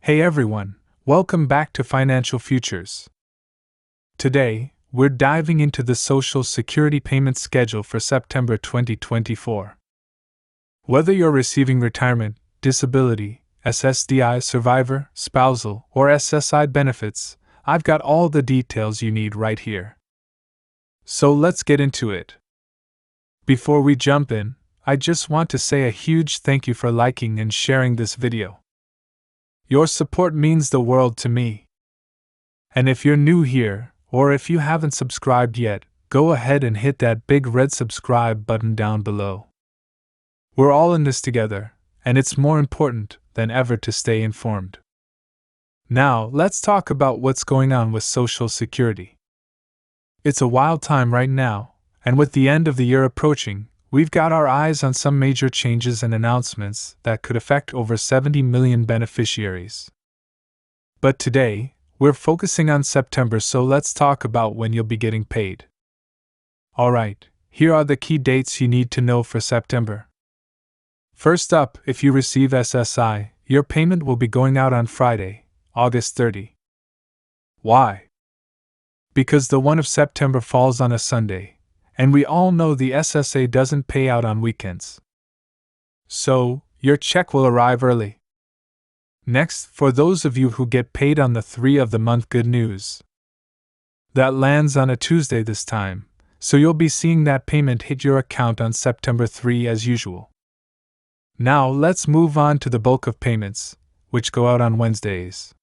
Hey everyone, welcome back to Financial Futures. Today, we're diving into the Social Security payment schedule for September 2024. Whether you're receiving retirement, disability, SSDI, survivor, spousal, or SSI benefits, I've got all the details you need right here. So let's get into it. Before we jump in, I just want to say a huge thank you for liking and sharing this video. Your support means the world to me. And if you're new here, or if you haven't subscribed yet, go ahead and hit that big red subscribe button down below. We're all in this together, and it's more important than ever to stay informed. Now, let's talk about what's going on with Social Security. It's a wild time right now, and with the end of the year approaching, we've got our eyes on some major changes and announcements that could affect over 70 million beneficiaries. But today, we're focusing on September, so let's talk about when you'll be getting paid. Alright, here are the key dates you need to know for September. First up, if you receive SSI, your payment will be going out on Friday, August 30. Why? Because the 1 of September falls on a Sunday, and we all know the SSA doesn't pay out on weekends. So, your check will arrive early. Next, for those of you who get paid on the 3 of the month, good news. That lands on a Tuesday this time, so you'll be seeing that payment hit your account on September 3 as usual. Now let's move on to the bulk of payments, which go out on Wednesdays.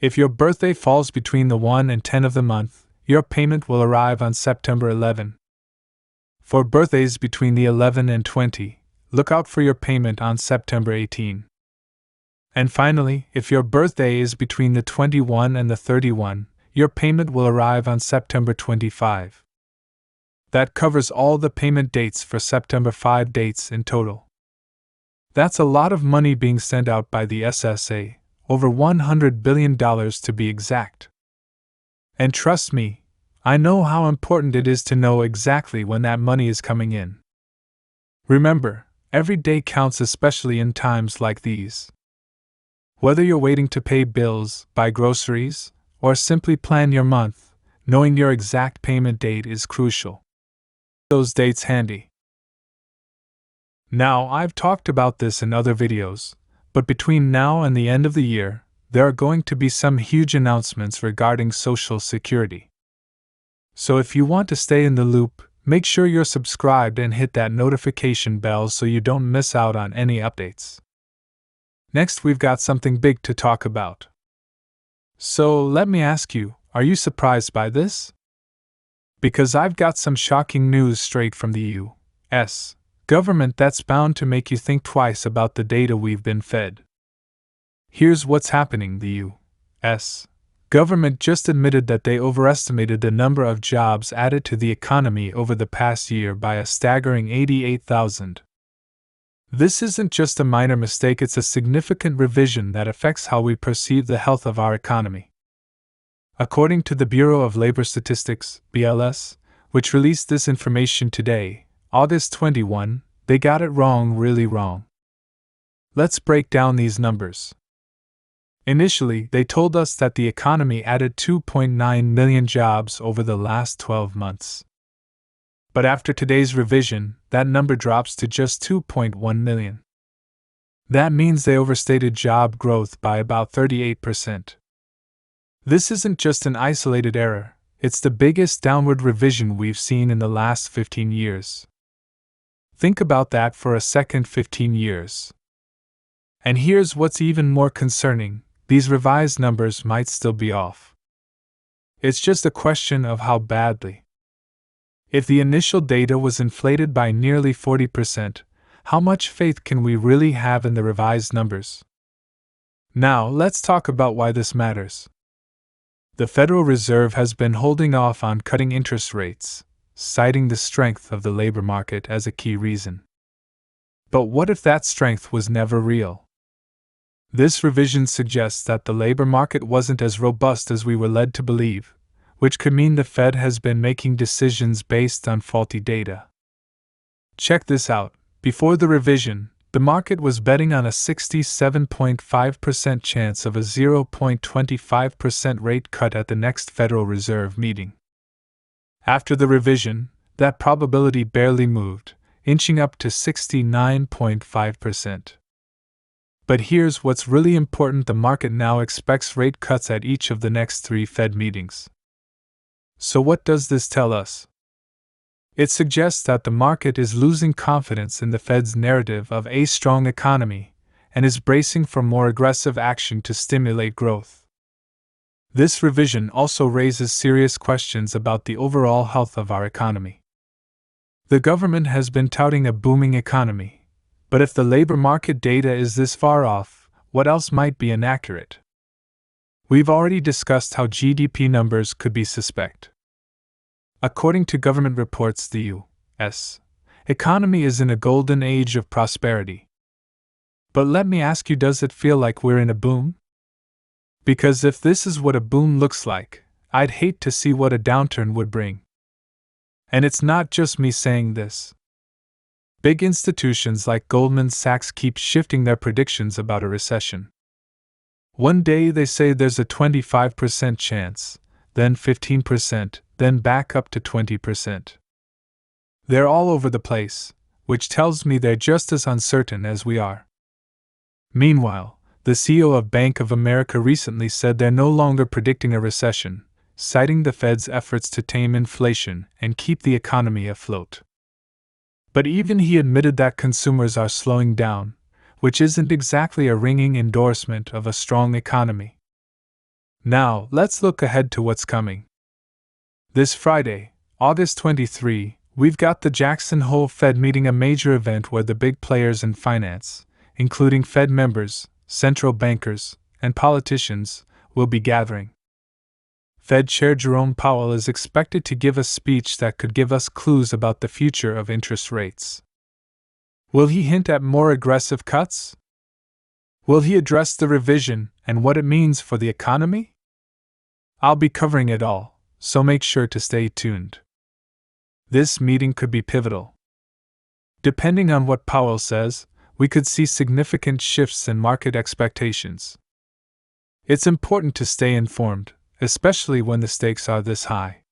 If your birthday falls between the 1 and 10 of the month, your payment will arrive on September 11. For birthdays between the 11 and 20, look out for your payment on September 18. And finally, if your birthday is between the 21 and the 31, your payment will arrive on September 25. That covers all the payment dates for September, 5 dates in total. That's a lot of money being sent out by the SSA, over $100 billion to be exact. And trust me, I know how important it is to know exactly when that money is coming in. Remember, every day counts, especially in times like these. Whether you're waiting to pay bills, buy groceries, or simply plan your month, knowing your exact payment date is crucial. Those dates handy. Now, I've talked about this in other videos, but between now and the end of the year, there are going to be some huge announcements regarding Social Security. So if you want to stay in the loop, make sure you're subscribed and hit that notification bell so you don't miss out on any updates. Next, we've got something big to talk about. So let me ask you, are you surprised by this? Because I've got some shocking news straight from the U.S. government that's bound to make you think twice about the data we've been fed. Here's what's happening. The U.S. government just admitted that they overestimated the number of jobs added to the economy over the past year by a staggering 88,000. This isn't just a minor mistake, it's a significant revision that affects how we perceive the health of our economy. According to the Bureau of Labor Statistics, BLS, which released this information today, August 21, they got it wrong, really wrong. Let's break down these numbers. Initially, they told us that the economy added 2.9 million jobs over the last 12 months. But after today's revision, that number drops to just 2.1 million. That means they overstated job growth by about 38%. This isn't just an isolated error, it's the biggest downward revision we've seen in the last 15 years. Think about that for a second, 15 years. And here's what's even more concerning. These revised numbers might still be off. It's just a question of how badly. If the initial data was inflated by nearly 40%, how much faith can we really have in the revised numbers? Now, let's talk about why this matters. The Federal Reserve has been holding off on cutting interest rates, citing the strength of the labor market as a key reason. But what if that strength was never real? This revision suggests that the labor market wasn't as robust as we were led to believe, which could mean the Fed has been making decisions based on faulty data. Check this out. Before the revision, The market was betting on a 67.5% chance of a 0.25% rate cut at the next Federal Reserve meeting. After the revision, that probability barely moved, inching up to 69.5%. But here's what's really important: the market now expects rate cuts at each of the next 3 Fed meetings. So what does this tell us? It suggests that the market is losing confidence in the Fed's narrative of a strong economy and is bracing for more aggressive action to stimulate growth. This revision also raises serious questions about the overall health of our economy. The government has been touting a booming economy, but if the labor market data is this far off, what else might be inaccurate? We've already discussed how GDP numbers could be suspect. According to government reports, the U.S. economy is in a golden age of prosperity. But let me ask you, does it feel like we're in a boom? Because if this is what a boom looks like, I'd hate to see what a downturn would bring. And it's not just me saying this. Big institutions like Goldman Sachs keep shifting their predictions about a recession. One day they say there's a 25% chance, then 15%, then back up to 20%. They're all over the place, which tells me they're just as uncertain as we are. Meanwhile, the CEO of Bank of America recently said they're no longer predicting a recession, citing the Fed's efforts to tame inflation and keep the economy afloat. But even he admitted that consumers are slowing down, which isn't exactly a ringing endorsement of a strong economy. Now, let's look ahead to what's coming. This Friday, August 23, we've got the Jackson Hole Fed meeting, a major event where the big players in finance, including Fed members, central bankers, and politicians, will be gathering. Fed Chair Jerome Powell is expected to give a speech that could give us clues about the future of interest rates. Will he hint at more aggressive cuts? Will he address the revision and what it means for the economy? I'll be covering it all, so make sure to stay tuned. This meeting could be pivotal. Depending on what Powell says, we could see significant shifts in market expectations. It's important to stay informed, especially when the stakes are this high.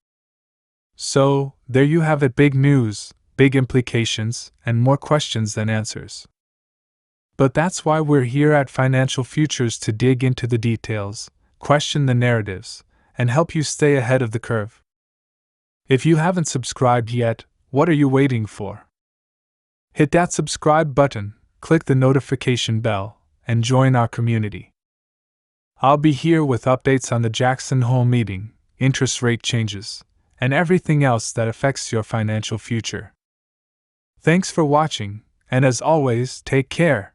So, there you have it: big news, big implications, and more questions than answers. But that's why we're here at Financial Futures, to dig into the details, question the narratives, and help you stay ahead of the curve. If you haven't subscribed yet, what are you waiting for? Hit that subscribe button, click the notification bell, and join our community. I'll be here with updates on the Jackson Hole meeting, interest rate changes, and everything else that affects your financial future. Thanks for watching, and as always, take care.